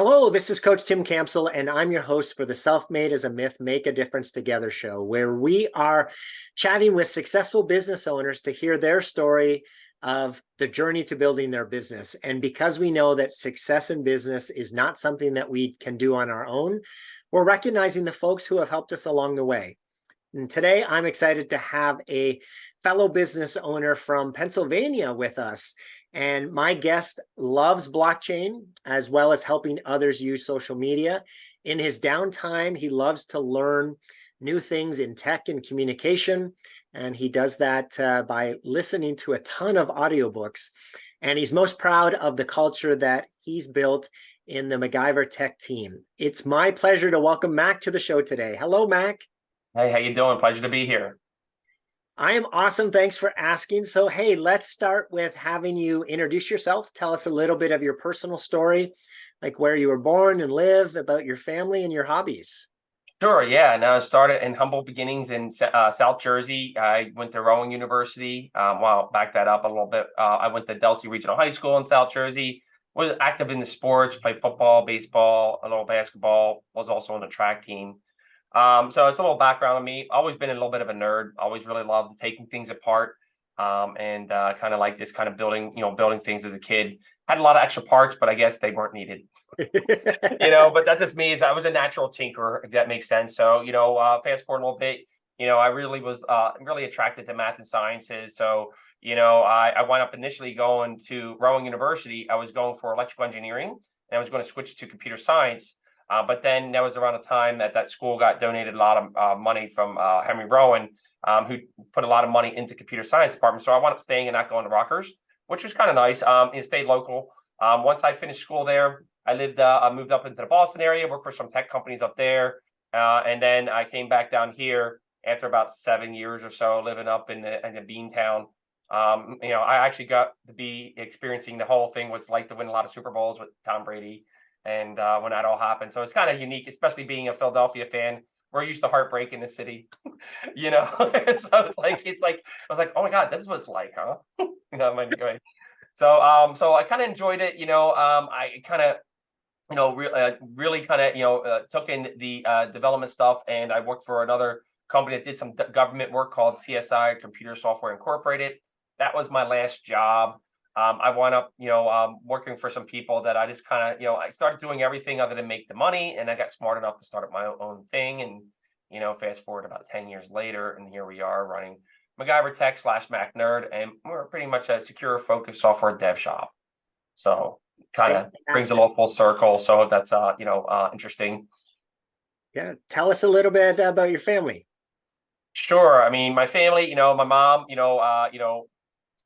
Hello, this is Coach Tim Campbell, and I'm your host for the Self-Made as a Myth, Make a Difference Together show, where we are chatting with successful business owners to hear their story of the journey to building their business. And because we know that success in business is not something that we can do on our own, we're recognizing the folks who have helped us along the way. And today I'm excited to have a fellow business owner from Pennsylvania with us. And my guest loves blockchain as well as helping others use social media. In his downtime, he loves to learn new things in tech and communication. And he does that by listening to a ton of audiobooks. And he's most proud of the culture that he's built in the MacGuyverTech team. It's my pleasure to welcome Mac to the show today. Hello, Mac. Hey, how you doing? Pleasure to be here. I am awesome. Thanks for asking. So, hey, let's start with having you introduce yourself. Tell us a little bit of your personal story, like where you were born and live, about your family and your hobbies. Sure, yeah. Now I started in humble beginnings in South Jersey. I went to Rowan University. Well, back that up a little bit. I went to Delsea Regional High School in South Jersey. Was active in the sports, played football, baseball, a little basketball. Was also on the track team. So it's a little background on me. Always been a little bit of a nerd. Always really loved taking things apart, and kind of like this kind of building things as a kid. Had a lot of extra parts, but I guess they weren't needed. But that's just me. Is I was a natural tinkerer, if that makes sense. So fast forward a little bit. I really was really attracted to math and sciences. So I wound up initially going to Rowan University. I was going for electrical engineering, and I was going to switch to computer science. But then that was around the time that school got donated a lot of money from Henry Rowan, who put a lot of money into computer science department. So I wound up staying and not going to Rutgers, which was kind of nice. It stayed local. Once I finished school there, I moved up into the Boston area, worked for some tech companies up there. And then I came back down here after about 7 years or so living up in the Beantown. I actually got to be experiencing the whole thing, what's like to win a lot of Super Bowls with Tom Brady. And when that all happened, so it's kind of unique, especially being a Philadelphia fan. We're used to heartbreak in the city, so it's like I was like, oh my god, this is what it's like, huh? Anyway. So I kind of enjoyed it. I kind of really kind of took in the development stuff, and I worked for another company that did some government work called CSI, Computer Software Incorporated. That was my last job. I wound up, working for some people that I just kind of, I started doing everything other than make the money, and I got smart enough to start up my own thing. And fast forward about 10 years later, and here we are running MacGuyverTech / Mac Nerd, and we're pretty much a secure, focused software dev shop. So kind of brings a little full circle. So that's interesting. Yeah, tell us a little bit about your family. Sure. I mean, my family, my mom,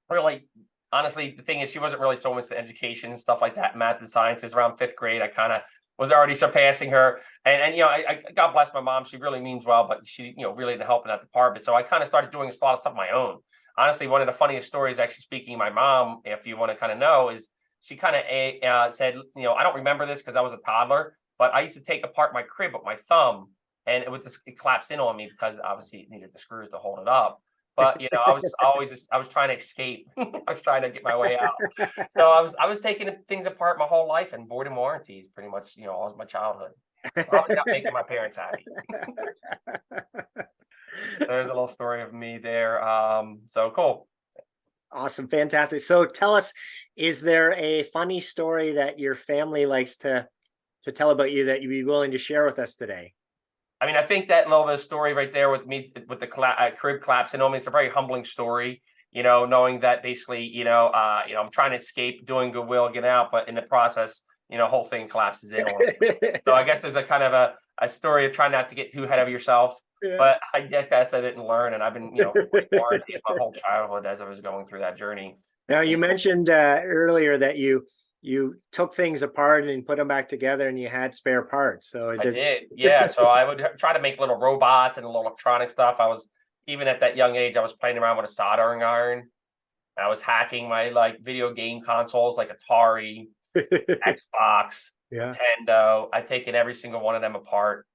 really. Honestly, the thing is, she wasn't really so much to education and stuff like that, math and sciences. Around fifth grade, I kind of was already surpassing her. And I God bless my mom. She really means well, but she, really to help in that department. So I kind of started doing a lot of stuff on my own. Honestly, one of the funniest stories, actually speaking, my mom, if you want to kind of know, is she kind of said, I don't remember this because I was a toddler, but I used to take apart my crib with my thumb, and it collapsed in on me because obviously it needed the screws to hold it up. But I was trying to escape. I was trying to get my way out. So I was taking things apart my whole life and voiding warranties pretty much, all my childhood. Probably not making my parents happy. There's a little story of me there. So cool. Awesome, fantastic. So tell us, is there a funny story that your family likes to tell about you that you'd be willing to share with us today? I mean, I think that little bit of story right there with me, with the crib collapse, and it's a very humbling story, knowing that basically, I'm trying to escape, doing goodwill, get out, but in the process, whole thing collapses in on me. So I guess there's a kind of a story of trying not to get too ahead of yourself, Yeah. but I guess I didn't learn, and I've been, quarantined my whole childhood as I was going through that journey. Now, you mentioned earlier that you took things apart and put them back together, and you had spare parts. So I did, yeah. So I would try to make little robots and little electronic stuff. I was even at that young age, I was playing around with a soldering iron. I was hacking my video game consoles like Atari, Xbox, Yeah. Nintendo. I'd taken every single one of them apart.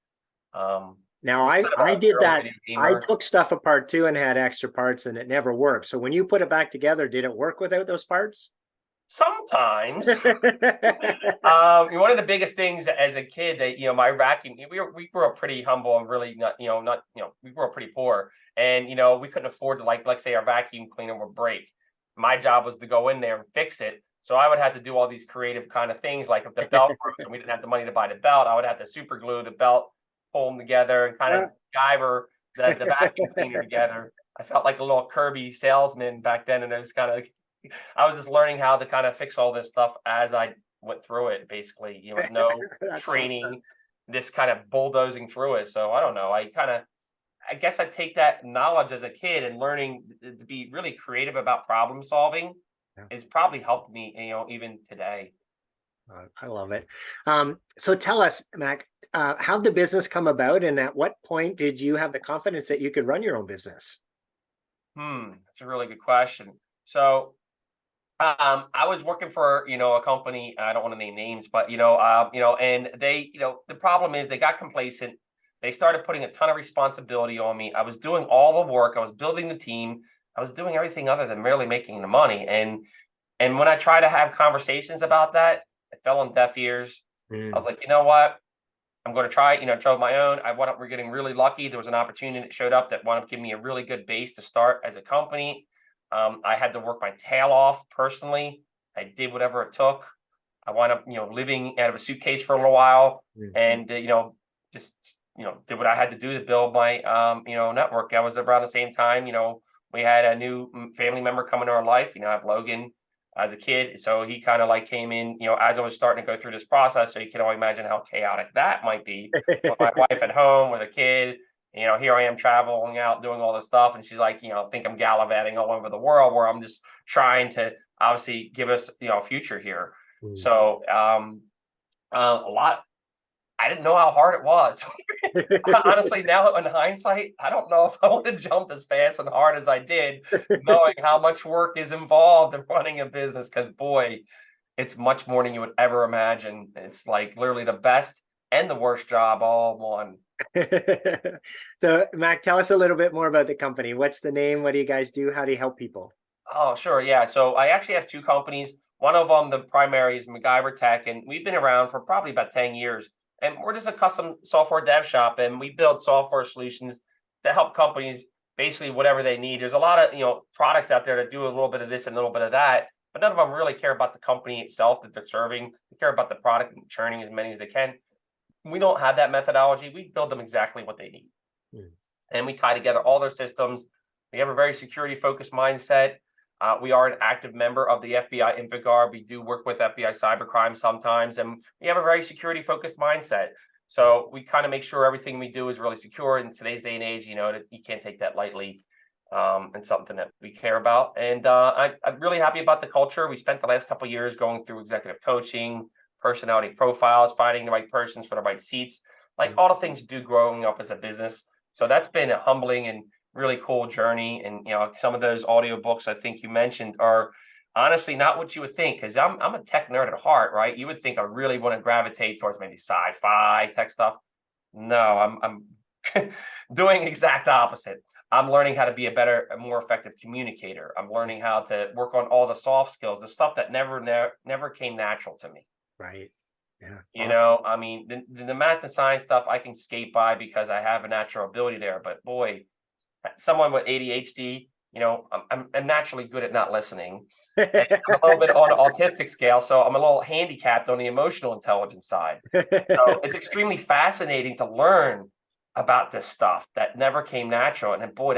Now I did that. I took stuff apart too and had extra parts, and it never worked. So when you put it back together, did it work without those parts? Sometimes. One of the biggest things as a kid that, my vacuum, we grew up pretty humble and really not, we grew up pretty poor. And, we couldn't afford to like say our vacuum cleaner would break. My job was to go in there and fix it. So I would have to do all these creative kind of things. Like if the belt broke and we didn't have the money to buy the belt, I would have to super glue the belt, pull them together and kind of MacGyver the vacuum cleaner together. I felt like a little Kirby salesman back then. And it was kind of, I was just learning how to kind of fix all this stuff as I went through it, basically, with no training, awesome. this kind of bulldozing through it. So I don't know. I guess I take that knowledge as a kid and learning to be really creative about problem solving has probably helped me, even today. I love it. So tell us, Mac, how'd the business come about, and at what point did you have the confidence that you could run your own business? That's a really good question. So I was working for, a company, I don't want to name names, but, and they, the problem is they got complacent. They started putting a ton of responsibility on me. I was doing all the work. I was building the team. I was doing everything other than really making the money. And when I try to have conversations about that, it fell on deaf ears. I was like, you know what? I'm going to try, try my own. We're getting really lucky. There was an opportunity that showed up that wanted to give me a really good base to start as a company. I had to work my tail off personally. I did whatever it took. I wound up, living out of a suitcase for a little while, and just did what I had to do to build my network. I was around the same time. We had a new family member come into our life. I have Logan as a kid, so he kind of like came in, as I was starting to go through this process. So you can only imagine how chaotic that might be with my wife at home with a kid. Here I am traveling out, doing all this stuff. And she's like, think I'm gallivanting all over the world, where I'm just trying to obviously give us, a future here. So, a lot, I didn't know how hard it was. Honestly, now in hindsight, I don't know if I would have jumped as fast and hard as I did, knowing how much work is involved in running a business. Because boy, it's much more than you would ever imagine. It's like literally the best and the worst job all in one. So, Mac, tell us a little bit more about the company. What's the name? What do you guys do? How do you help people? Oh, sure. Yeah. So I actually have two companies. One of them, the primary, is MacGuyverTech, and we've been around for probably about 10 years. And we're just a custom software dev shop, and we build software solutions to help companies basically whatever they need. There's a lot of products out there that do a little bit of this and a little bit of that, but none of them really care about the company itself that they're serving. They care about the product and churning as many as they can. We don't have that methodology. We build them exactly what they need. And we tie together all their systems. We have a very security focused mindset. We are an active member of the FBI InfoGuard. We do work with FBI cybercrime sometimes, and we have a very security focused mindset. So we kind of make sure everything we do is really secure in today's day and age. That you can't take that lightly, and something that we care about. And I'm really happy about the culture. We spent the last couple of years going through executive coaching, personality profiles, finding the right persons for the right seats, like all the things you do growing up as a business. So that's been a humbling and really cool journey. And some of those audiobooks I think you mentioned are honestly not what you would think, because I'm a tech nerd at heart, right? You would think I really want to gravitate towards maybe sci-fi tech stuff. No, I'm doing exact opposite. I'm learning how to be a more effective communicator. I'm learning how to work on all the soft skills, the stuff that never came natural to me. Right. Yeah. I mean, the math and science stuff I can skate by because I have a natural ability there. But boy, someone with ADHD, I'm naturally good at not listening. And I'm a little bit on the autistic scale, so I'm a little handicapped on the emotional intelligence side. So it's extremely fascinating to learn about this stuff that never came natural. And then, boy,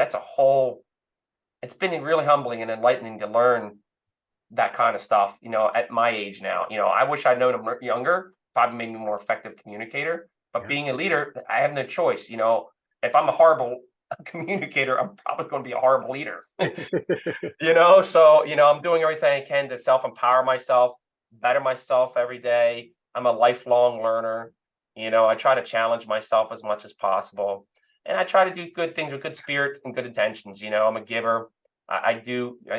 it's been really humbling and enlightening to learn that kind of stuff, at my age now. I wish I'd known them younger, probably made me a more effective communicator. But being a leader, I have no choice. If I'm a horrible communicator, I'm probably going to be a horrible leader. So I'm doing everything I can to self-empower myself, better myself every day. I'm a lifelong learner. I try to challenge myself as much as possible, and I try to do good things with good spirit and good intentions. I'm a giver. I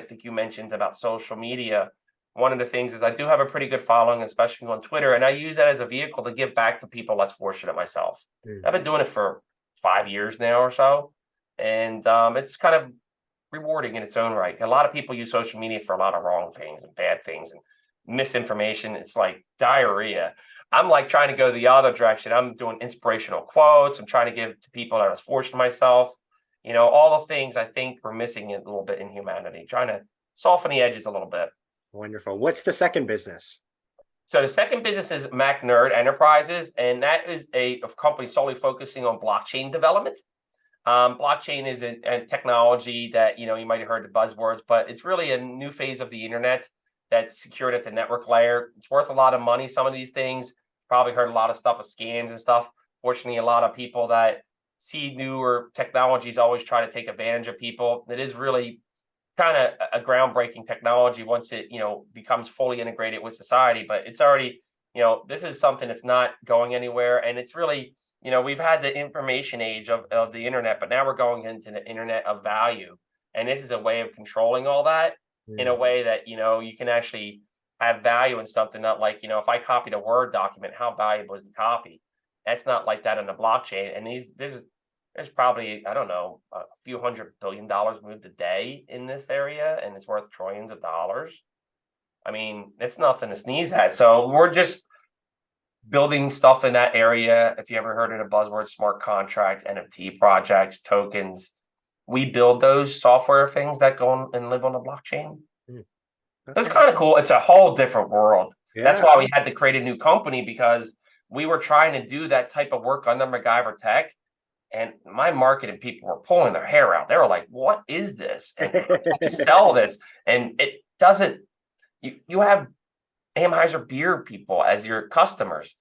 think you mentioned about social media. One of the things is I do have a pretty good following, especially on Twitter, and I use that as a vehicle to give back to people less fortunate myself. I've been doing it for 5 years now or so, and it's kind of rewarding in its own right. A lot of people use social media for a lot of wrong things and bad things, and misinformation. It's like diarrhea. I'm like trying to go the other direction. I'm doing inspirational quotes. I'm trying to give to people that I was fortunate myself. All the things I think we're missing a little bit in humanity, trying to soften the edges a little bit. Wonderful. What's the second business? So the second business is Mac Nerd Enterprises, and that is a company solely focusing on blockchain development. Blockchain is a technology that, you might have heard the buzzwords, but it's really a new phase of the internet that's secured at the network layer. It's worth a lot of money. Some of these things, probably heard a lot of stuff of scams and stuff. Fortunately, a lot of people that see newer technologies always try to take advantage of people. It is really kind of a groundbreaking technology once it, becomes fully integrated with society. But it's already, this is something that's not going anywhere. And it's really, we've had the information age of the internet, but now we're going into the internet of value. And this is a way of controlling all that in a way that, you can actually have value in something. Not like, if I copied a Word document, how valuable is the copy? That's not like that on the blockchain. And there's probably, I don't know, a few $100 billion moved a day in this area, and it's worth trillions of dollars. I mean, it's nothing to sneeze at. So we're just building stuff in that area. If you ever heard of the buzzword smart contract, NFT projects, tokens, we build those software things that go on and live on the blockchain. It's kind of cool. It's a whole different world. Yeah. That's why we had to create a new company, because we were trying to do that type of work under MacGuyverTech. And my marketing people were pulling their hair out. They were like, what is this? And how do you sell this? And it doesn't, you have Anheuser beer people as your customers.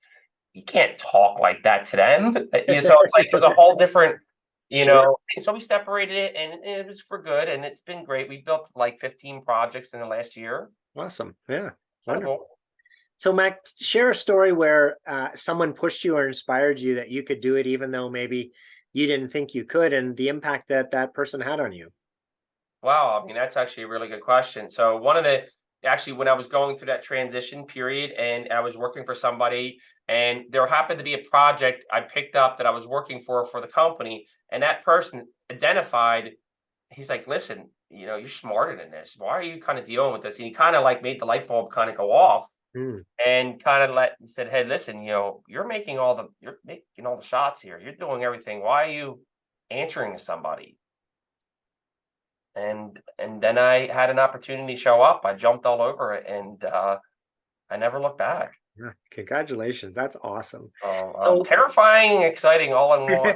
You can't talk like that to them. So it's like, there's a whole different, so we separated it, and it was for good. And it's been great. We built like 15 projects in the last year. Awesome. Yeah. Wonderful. Cool. So Mac, share a story where someone pushed you or inspired you that you could do it, even though maybe you didn't think you could, and the impact that that person had on you. Wow. I mean, that's actually a really good question. So when I was going through that transition period and I was working for somebody, and there happened to be a project I picked up that I was working for the company, and that person identified, he's like, listen, you're smarter than this. Why are you kind of dealing with this? And he kind of like made the light bulb kind of go off. And kind of said, hey, listen, you're making all the shots here. You're doing everything. Why are you answering to somebody? And then I had an opportunity show up. I jumped all over it, and I never looked back. Yeah, congratulations. That's awesome. Terrifying, exciting, all in one.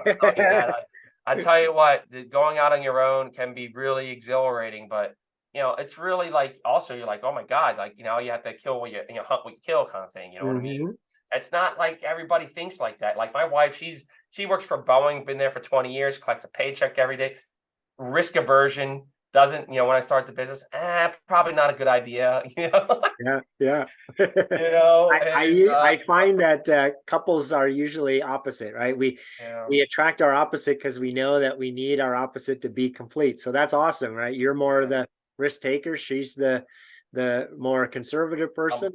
I tell you what, going out on your own can be really exhilarating, but it's really like, also you're like, oh my God, like, you have to kill what you hunt what you kill kind of thing. You know what I mean? It's not like everybody thinks like that. Like my wife, she works for Boeing, been there for 20 years, collects a paycheck every day. Risk aversion, doesn't, when I start the business, probably not a good idea. Yeah. I find that couples are usually opposite, right? We attract our opposite because we know that we need our opposite to be complete. So that's awesome, right? You're more the risk taker. She's the more conservative person.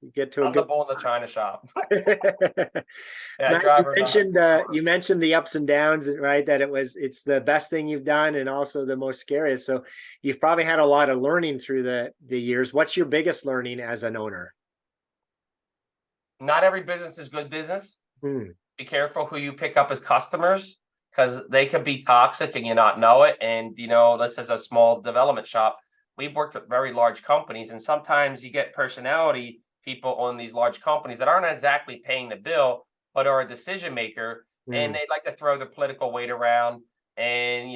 You get to I'm the bull in the China shop. Matt, you mentioned the ups and downs, right? That it's the best thing you've done and also the most scariest. So you've probably had a lot of learning through the years. What's your biggest learning as an owner? Not every business is good business. Be careful who you pick up as customers, because they could be toxic and you not know it. And, this is a small development shop. We've worked with very large companies, and sometimes you get personality people on these large companies that aren't exactly paying the bill, but are a decision maker, and they like to throw their political weight around and,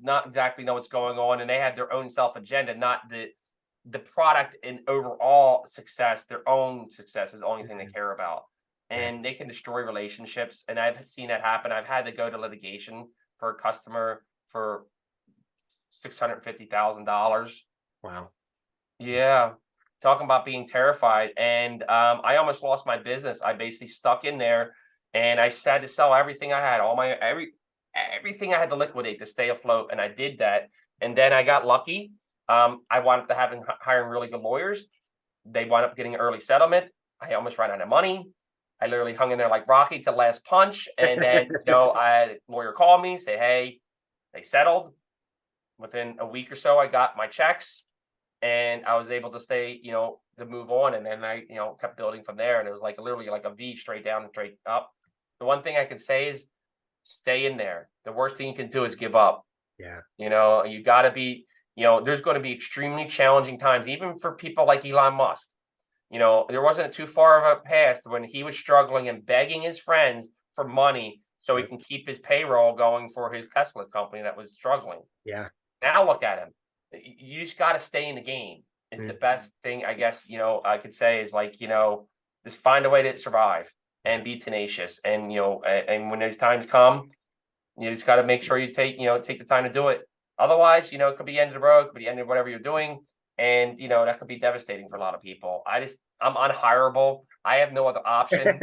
not exactly know what's going on. And they have their own self agenda, not the product and overall success. Their own success is the only thing they care about. And they can destroy relationships. And I've seen that happen. I've had to go to litigation for a customer for $650,000. Wow. Yeah. Talking about being terrified. And I almost lost my business. I basically stuck in there, and I had to sell everything I had, everything I had to liquidate to stay afloat. And I did that. And then I got lucky. I wound up hiring really good lawyers. They wound up getting an early settlement. I almost ran out of money. I literally hung in there like Rocky to the last punch. And then, a lawyer called me, say, hey, they settled. Within a week or so, I got my checks, and I was able to stay, to move on. And then I, kept building from there. And it was like literally like a V, straight down and straight up. The one thing I can say is stay in there. The worst thing you can do is give up. Yeah. You got to be, there's going to be extremely challenging times, even for people like Elon Musk. There wasn't too far of a past when he was struggling and begging his friends for money so he can keep his payroll going for his Tesla company that was struggling. Yeah. Now look at him. You just got to stay in the game. Is the best thing, I guess, I could say is like, just find a way to survive and be tenacious. And, and when those times come, you just got to make sure you take the time to do it. Otherwise, it could be the end of the road, it could be the end of whatever you're doing. And, that could be devastating for a lot of people. I'm unhireable. I have no other option.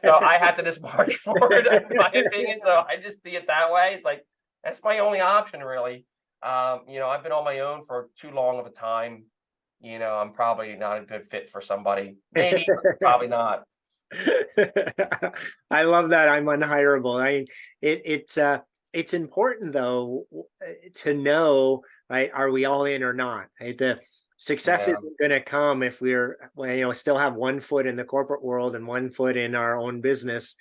So I had to just march forward, in my opinion. So I just see it that way. It's like, that's my only option, really. I've been on my own for too long of a time. I'm probably not a good fit for somebody. Maybe, but probably not. I love that. I'm unhireable. It's important though to know, right? Are we all in or not? Right? The success isn't going to come if we're still have one foot in the corporate world and one foot in our own business.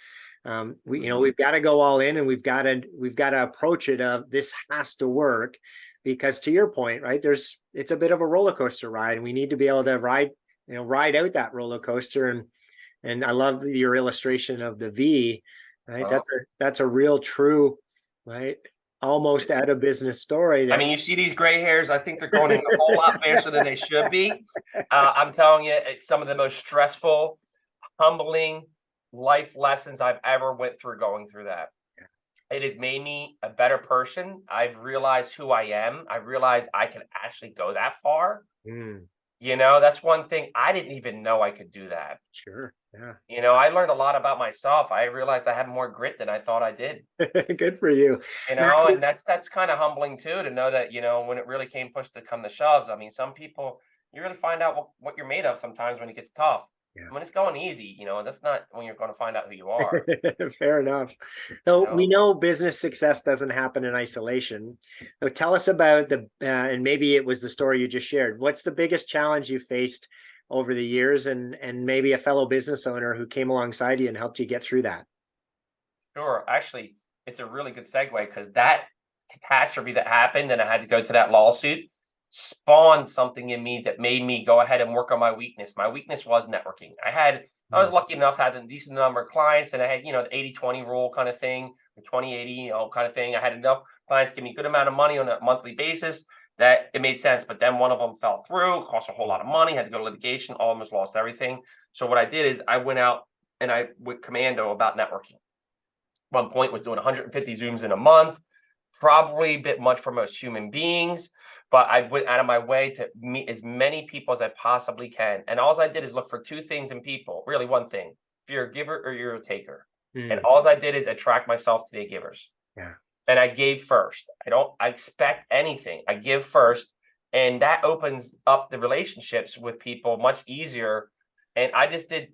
We've got to go all in, and we've got to approach it of this has to work, because to your point, right, it's a bit of a roller coaster ride, and we need to be able to ride out that roller coaster. And I love your illustration of the V, right? Well, that's a real true, right, almost out of business story. I mean, you see these gray hairs, I think they're going in a whole lot faster than they should be. I'm telling you, it's some of the most stressful, humbling life lessons I've ever went through going through that. It has made me a better person. I've realized who I am. I realized I can actually go that far. That's one thing. I didn't even know I could do that. Sure. Yeah. I learned a lot about myself. I realized I have more grit than I thought I did. Good for you. And that's kind of humbling too, to know that, when it really came push to come to shoves. I mean, some people, you really find out what you're made of sometimes when it gets tough. Yeah. When it's going easy, that's not when you're going to find out who you are. Fair enough. So we know business success doesn't happen in isolation. So tell us about and maybe it was the story you just shared. What's the biggest challenge you faced over the years, and maybe a fellow business owner who came alongside you and helped you get through that? Sure. Actually, it's a really good segue, because that catastrophe that happened and I had to go to that lawsuit spawned something in me that made me go ahead and work on my weakness. My weakness was networking. I was lucky enough to have a decent number of clients, and I had, the 80-20 rule kind of thing, the 20-80, kind of thing. I had enough clients give me a good amount of money on a monthly basis that it made sense. But then one of them fell through, cost a whole lot of money, had to go to litigation, almost lost everything. So what I did is I went out and I went commando about networking. One point was doing 150 Zooms in a month, probably a bit much for most human beings. But I went out of my way to meet as many people as I possibly can. And all I did is look for two things in people, really one thing: if you're a giver or you're a taker. And all I did is attract myself to the givers. Yeah. And I gave first. I expect anything. I give first. And that opens up the relationships with people much easier. And I just did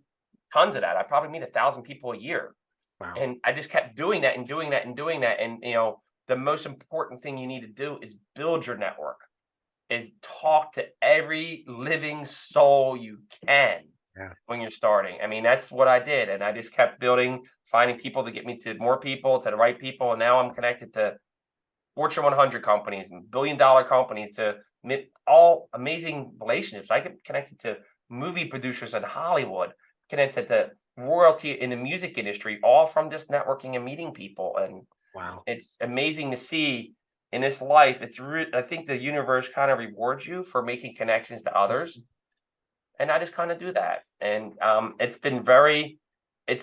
tons of that. I probably meet 1,000 people a year. Wow. And I just kept doing that and doing that and doing that. And, the most important thing you need to do is build your network, is talk to every living soul you can when you're starting. I mean, that's what I did. And I just kept building, finding people to get me to more people, to the right people. And now I'm connected to Fortune 100 companies and billion-dollar companies, to all amazing relationships. I get connected to movie producers in Hollywood, connected to royalty in the music industry, all from just networking and meeting people. And wow, it's amazing to see in this life. I think the universe kind of rewards you for making connections to others. And I just kind of do that. And it's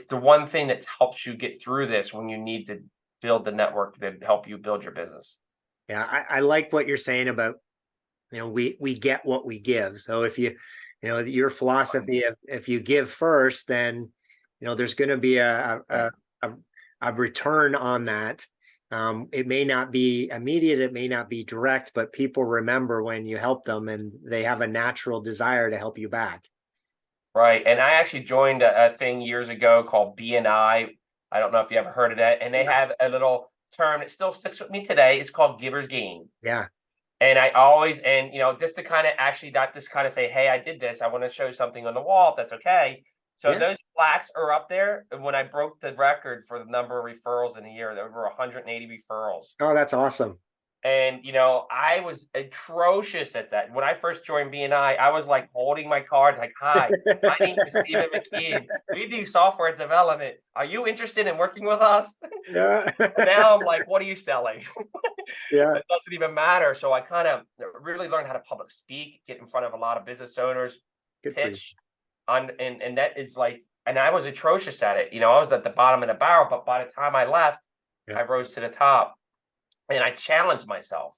the one thing that helps you get through this when you need to build the network that help you build your business. Yeah, I like what you're saying about, we get what we give. So if your philosophy of, if you give first, then there's going to be a return on that. It may not be immediate, it may not be direct, but people remember when you help them, and they have a natural desire to help you back. Right. And I actually joined a thing years ago called BNI. I don't know if you ever heard of that. And they have a little term that still sticks with me today. It's called Giver's Gain. Yeah. And I always, and just to kind of actually not just kind of say, hey, I did this. I want to show something on the wall, if that's okay. So Yeah. those plaques are up there. And when I broke the record for the number of referrals in a year, there were 180 referrals. Oh, that's awesome. And I was atrocious at that. When I first joined BNI, I was like holding my card, like, "Hi, my name is Stephen McKeon. We do software development. Are you interested in working with us?" Yeah. Now I'm like, "What are you selling?" Yeah. It doesn't even matter. So I kind of really learned how to public speak, get in front of a lot of business owners, Good for you. pitch on, and that is like, and I was atrocious at it. I was at the bottom of the barrel, but by the time I left, Yeah. I rose to the top, and I challenged myself.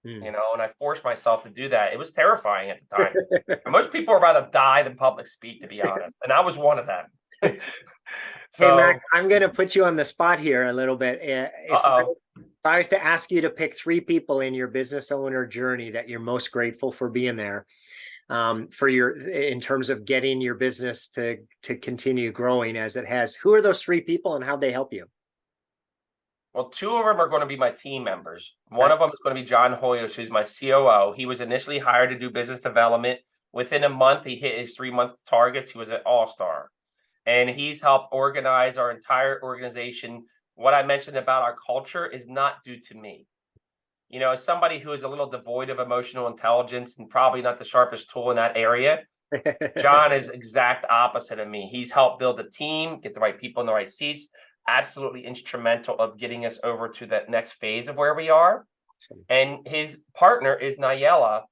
Hmm. And I forced myself to do that. It was terrifying at the time. And most people would rather die than public speak, to be honest. And I was one of them. Hey, Mac, So, I'm going to put you on the spot here a little bit. uh-oh. If I was to ask you to pick three people in your business owner journey that you're most grateful for being there, in terms of getting your business to continue growing as it has, who are those three people and how they help you? Well, two of them are going to be my team members. One Okay. of them is going to be John Hoyos, who's my COO. He was initially hired to do business development. Within a month, he hit his 3-month targets. He was an all-star. And he's helped organize our entire organization. What I mentioned about our culture is not due to me. As somebody who is a little devoid of emotional intelligence and probably not the sharpest tool in that area, John is exact opposite of me. He's helped build a team, get the right people in the right seats, absolutely instrumental of getting us over to that next phase of where we are. Awesome. And his partner is Nayela,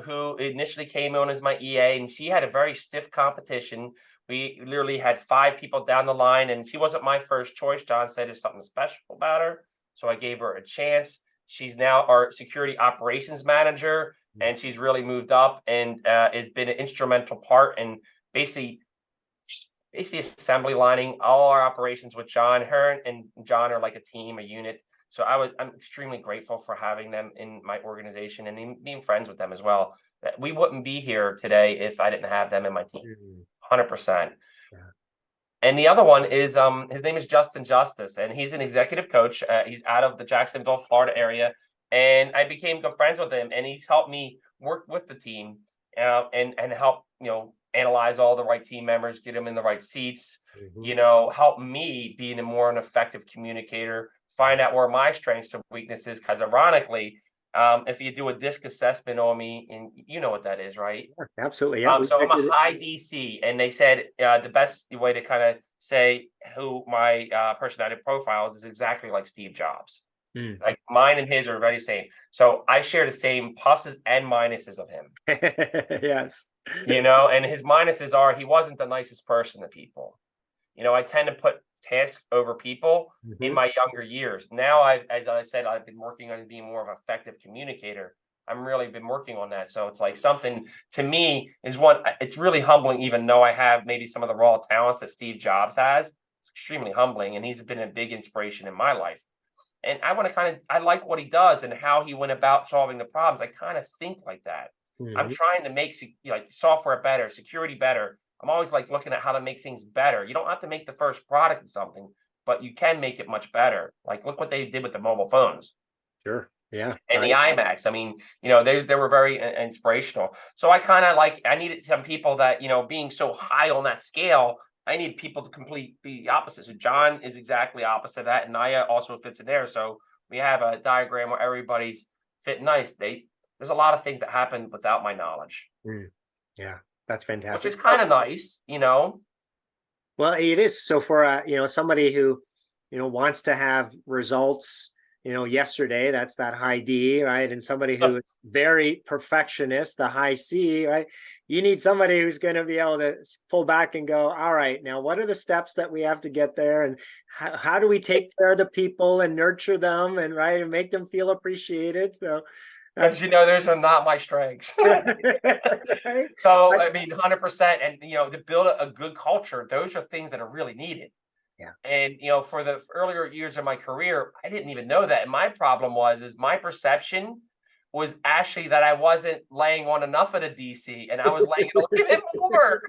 who initially came on as my EA, and she had a very stiff competition. We literally had 5 people down the line, and she wasn't my first choice. John said there's something special about her, so I gave her a chance. She's now our security operations manager, and she's really moved up and has been an instrumental part in basically assembly lining all our operations with John. Her and John are like a team, a unit. So I'm extremely grateful for having them in my organization and being friends with them as well. We wouldn't be here today if I didn't have them in my team. 100%. Yeah. And the other one is his name is Justin Justice, and he's an executive coach. He's out of the Jacksonville, Florida area, and I became good friends with him, and he's helped me work with the team and help analyze all the right team members, get them in the right seats. Help me be a more effective communicator, find out where my strengths and weaknesses. Because ironically, if you do a DISC assessment on me, and you know what that is, right? Absolutely. Yeah. So I'm a high DC, and they said the best way to kind of say who my personality profile is exactly like Steve Jobs. Like mine and his are very same. So I share the same pluses and minuses of him. Yes. And his minuses are he wasn't the nicest person to people. I tend to put tasks over people in my younger years. Now, as I said, I've been working on being more of an effective communicator. I'm really been working on that. So it's like something to me is it's really humbling, even though I have maybe some of the raw talents that Steve Jobs has. It's extremely humbling. And he's been a big inspiration in my life. And I want to I like what he does and how he went about solving the problems. I kind of think like that. I'm trying to make software better, security better. I'm always like looking at how to make things better. You don't have to make the first product of something, but you can make it much better. Like look what they did with the mobile phones. Sure. Yeah. And the iMacs. I mean, they were very inspirational. So I needed some people that, being so high on that scale, I need people to be the opposite. So John is exactly opposite of that. And Naya also fits in there. So we have a diagram where everybody's fit nice. There's a lot of things that happen without my knowledge. Yeah, that's fantastic. Which is kind of nice, Well, it is. So for somebody who wants to have results yesterday, that's that high D, right? And somebody who is very perfectionist, the high C, right? You need somebody who's going to be able to pull back and go, all right, now what are the steps that we have to get there? And how do we take care of the people and nurture them and make them feel appreciated? So as those are not my strengths. So, I mean, 100%. And, to build a good culture, those are things that are really needed. Yeah. And, for the earlier years of my career, I didn't even know that. And my problem is my perception was actually that I wasn't laying on enough of the DC and I was laying on a bit more.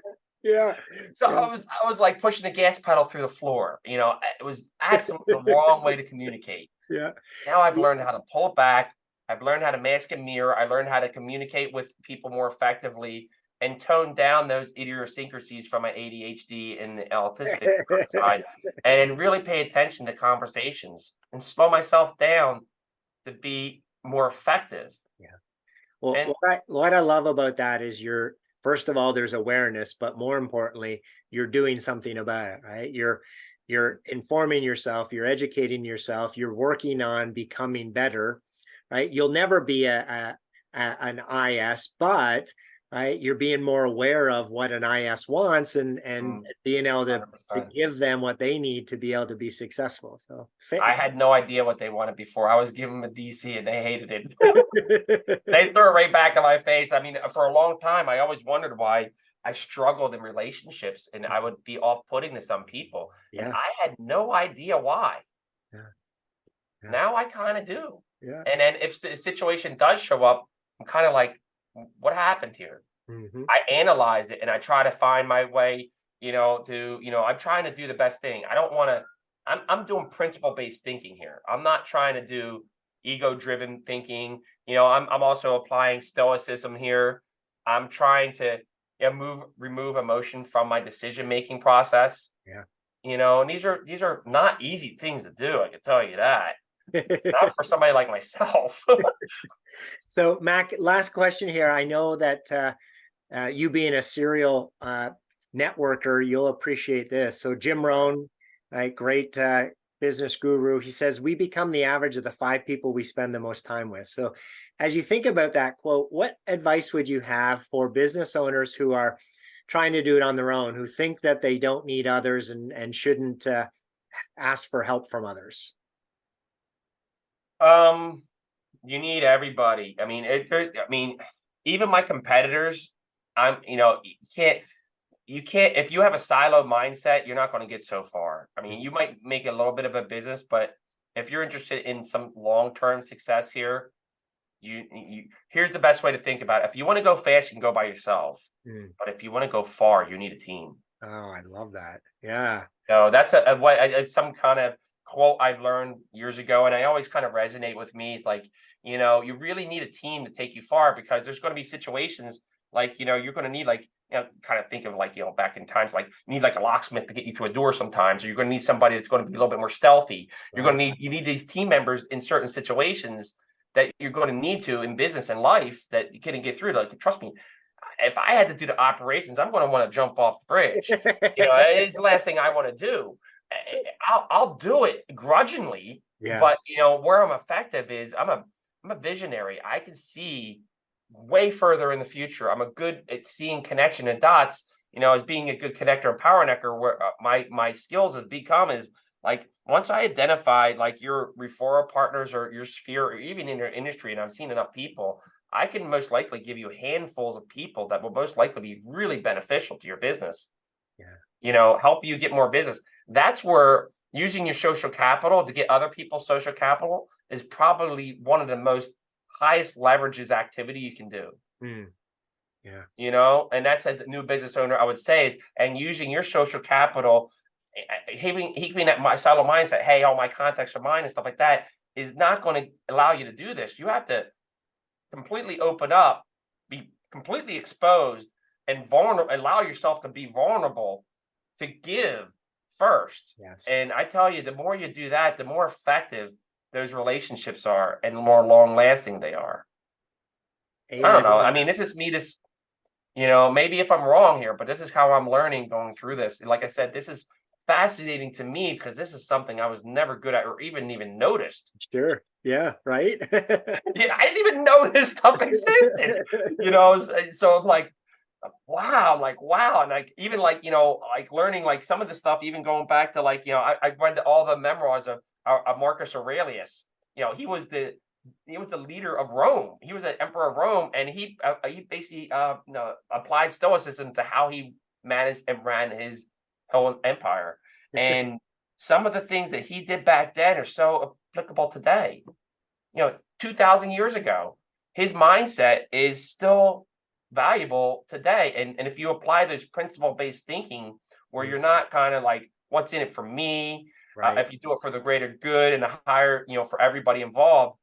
Yeah. So I was like pushing the gas pedal through the floor. It was absolutely the wrong way to communicate. Yeah. Now I've learned how to pull it back. I've learned how to mask and mirror. I learned how to communicate with people more effectively and tone down those idiosyncrasies from my ADHD and the autistic side, and really pay attention to conversations and slow myself down to be more effective. Yeah. Well, And what I love about that is you're, first of all, there's awareness, but more importantly, you're doing something about it, right? You're informing yourself, you're educating yourself, you're working on becoming better, right? You'll never be an IS, but right, you're being more aware of what an IS wants and being able to 100%. give them what they need to be able to be successful. So I had no idea what they wanted before. I was giving them a DC and they hated it. They threw it right back in my face. I mean, for a long time, I always wondered why I struggled in relationships and I would be off-putting to some people. And Yeah. I had no idea why. Yeah. Yeah. Now I kind of do. Yeah. And then if the situation does show up, I'm kind of like, what happened here? Mhm. I analyze it and I try to find my way, I'm trying to do the best thing. I don't want to, I'm doing principle-based thinking here. I'm not trying to do ego-driven thinking. I'm also applying stoicism here. I'm trying to remove emotion from my decision-making process. Yeah. And these are not easy things to do, I can tell you that. Not for somebody like myself. So, Mac, last question here. I know that you being a serial networker, you'll appreciate this. So, Jim Rohn, right, great business guru, he says, we become the average of the 5 people we spend the most time with. So, as you think about that quote, what advice would you have for business owners who are trying to do it on their own, who think that they don't need others and shouldn't ask for help from others? You need everybody. I mean, even my competitors, you can't, if you have a silo mindset, you're not going to get so far. I mean, you might make a little bit of a business, but if you're interested in some long-term success here, here's the best way to think about it. If you want to go fast, you can go by yourself. Mm. But if you want to go far, you need a team. Oh, I love that. Yeah. So that's some kind of quote I learned years ago, and I always kind of resonate with me. It's like, you really need a team to take you far, because there's going to be situations like, you're going to need, like, kind of think of, like, back in times, like, you need like a locksmith to get you to a door sometimes, or you're going to need somebody that's going to be a little bit more stealthy. You need these team members in certain situations that you're going to need to in business and life that you couldn't get through. Like, trust me, if I had to do the operations, I'm going to want to jump off the bridge. It's the last thing I want to do. I'll do it grudgingly, Yeah. but where I'm effective is I'm a visionary. I can see way further in the future. I'm a good at seeing connection and dots. As being a good connector and power necker, where my skills have become is, like, once I identified, like, your referral partners or your sphere, or even in your industry, and I've seen enough people, I can most likely give you handfuls of people that will most likely be really beneficial to your business. Yeah. Help you get more business. That's where using your social capital to get other people's social capital is probably one of the most highest leverages activity you can do. Mm. Yeah. And that's, as a new business owner, I would say, is, and using your social capital, having that my silo mindset, hey, all my contacts are mine and stuff like that, is not going to allow you to do this. You have to completely open up, be completely exposed, and vulnerable, allow yourself to be vulnerable to give first. Yes. And I tell you, the more you do that, the more effective those relationships are and the more long lasting they are. Amen. I don't know. I mean, this is me, maybe if I'm wrong here, but this is how I'm learning going through this. Like I said, this is fascinating to me because this is something I was never good at or even noticed. Sure. Yeah. Right. I didn't even know this stuff existed. So I'm like, wow. And like, even like, like learning like some of the stuff, even going back to like, I read all the memoirs of Marcus Aurelius. He was the leader of Rome. He was an emperor of Rome, and he basically applied stoicism to how he managed and ran his whole empire. And some of the things that he did back then are so applicable today. 2,000 years ago, his mindset is still valuable today. And if you apply those principle-based thinking, where you're not kind of like, what's in it for me? Right. If you do it for the greater good and the higher, for everybody involved,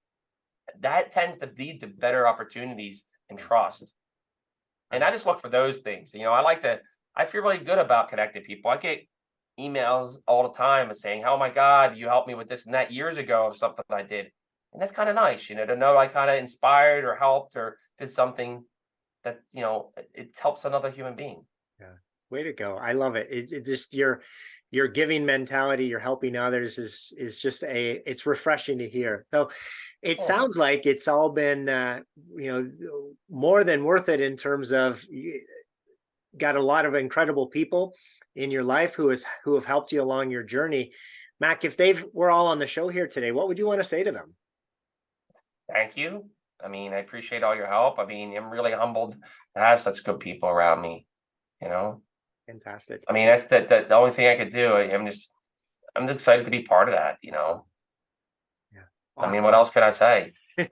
that tends to lead to better opportunities and trust. And I just look for those things. I feel really good about connecting people. I get emails all the time saying, "Oh my God, you helped me with this and that years ago of something I did." And that's kind of nice, to know I kind of inspired or helped or did something that, it helps another human being. Yeah. Way to go. I love it. It just your giving mentality, you're helping others is just it's refreshing to hear. So it Oh, sounds like it's all been more than worth it in terms of you got a lot of incredible people in your life who have helped you along your journey. Mac, if they were all on the show here today, what would you want to say to them? thank you. I appreciate all your help. I'm really humbled to have such good people around me, you know? Fantastic. That's the only thing I could do. I'm excited to be part of that. Yeah. Awesome. What else can I say? I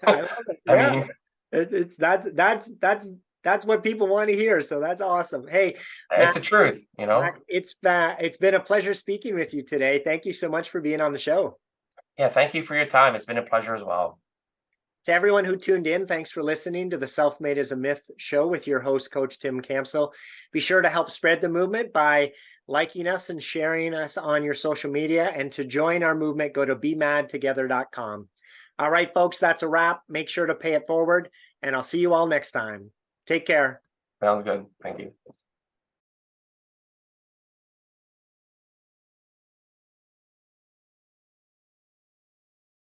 love it. I Yeah. mean, It's that's what people want to hear. So that's awesome. Hey, it's Mac, the truth. it's been a pleasure speaking with you today. Thank you so much for being on the show. Yeah, thank you for your time. It's been a pleasure as well. To everyone who tuned in, thanks for listening to the Self-Made is a Myth show with your host, Coach Tim Campsell. Be sure to help spread the movement by liking us and sharing us on your social media. And to join our movement, go to bemadtogether.com. All right, folks, that's a wrap. Make sure to pay it forward, and I'll see you all next time. Take care. Sounds good. Thank you.